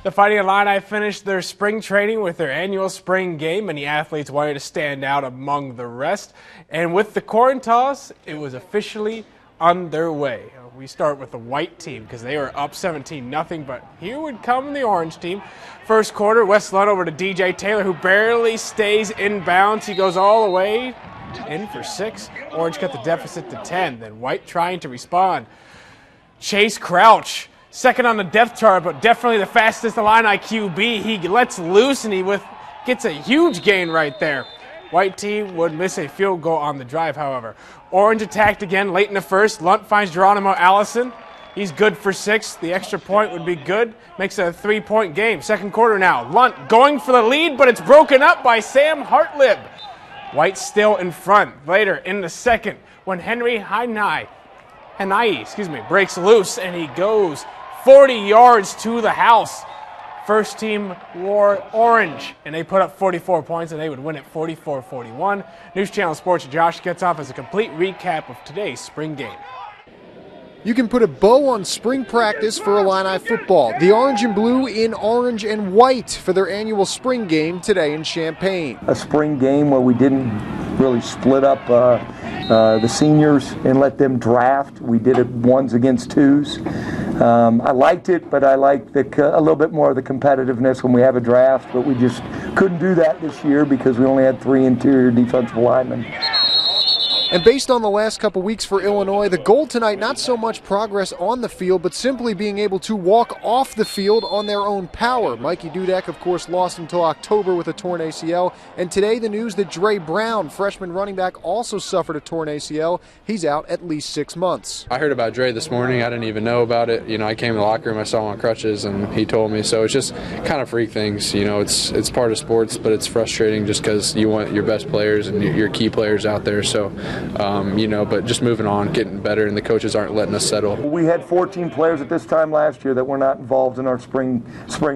The Fighting Illini finished their spring training with their annual spring game. Many athletes wanted to stand out among the rest. And with the coin toss, it was officially underway. We start with the white team because they were up 17-0, but here would come the orange team. First quarter, West Lund over to DJ Taylor, who barely stays in bounds. He goes all the way in for 6. Orange cut the deficit to 10. Then white trying to respond. Chase Crouch, second on the depth chart, but definitely the fastest Illini QB. He lets loose and he gets a huge gain right there. White team would miss a field goal on the drive, however. Orange attacked again late in the first. Lunt finds Geronimo Allison. He's good for 6. The extra point would be good. Makes it a 3-point game. Second quarter now. Lunt going for the lead, but it's broken up by Sam Hartlib. White still in front. Later in the second, when Henry Hanai breaks loose and he goes 40 yards to the house. First team wore orange, and they put up 44 points, and they would win it 44-41. News Channel Sports Josh Getzoff has a complete recap of today's spring game. You can put a bow on spring practice for Illini football. The orange and blue in orange and white for their annual spring game today in Champaign. A spring game where we didn't really split up the seniors and let them draft. We did it 1s against 2s. I liked it, but I liked a little bit more of the competitiveness when we have a draft, but we just couldn't do that this year because we only had 3 interior defensive linemen. And based on the last couple weeks for Illinois, the goal tonight, not so much progress on the field, but simply being able to walk off the field on their own power. Mikey Dudek, of course, lost until October with a torn ACL. And today the news that Dre Brown, freshman running back, also suffered a torn ACL. He's out at least 6 months. I heard about Dre this morning. I didn't even know about it. I came in the locker room, I saw him on crutches, and he told me. So it's just kind of freak things. It's part of sports, but it's frustrating just because you want your best players and your key players out there. So but just moving on, getting better, and the coaches aren't letting us settle. We had 14 players at this time last year that were not involved in our spring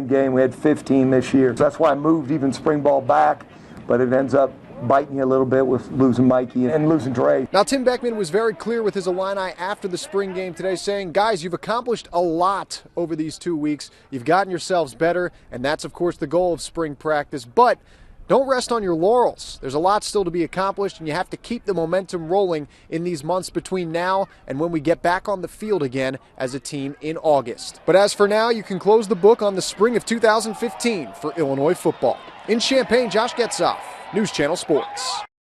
game. We had 15 this year. So that's why I moved even spring ball back, but it ends up biting you a little bit with losing Mikey and losing Dre. Now, Tim Beckman was very clear with his Illini after the spring game today, saying, guys, you've accomplished a lot over these 2 weeks. You've gotten yourselves better, and that's, of course, the goal of spring practice. But don't rest on your laurels. There's a lot still to be accomplished, and you have to keep the momentum rolling in these months between now and when we get back on the field again as a team in August. But as for now, you can close the book on the spring of 2015 for Illinois football. In Champaign, Josh Getzoff, News Channel Sports.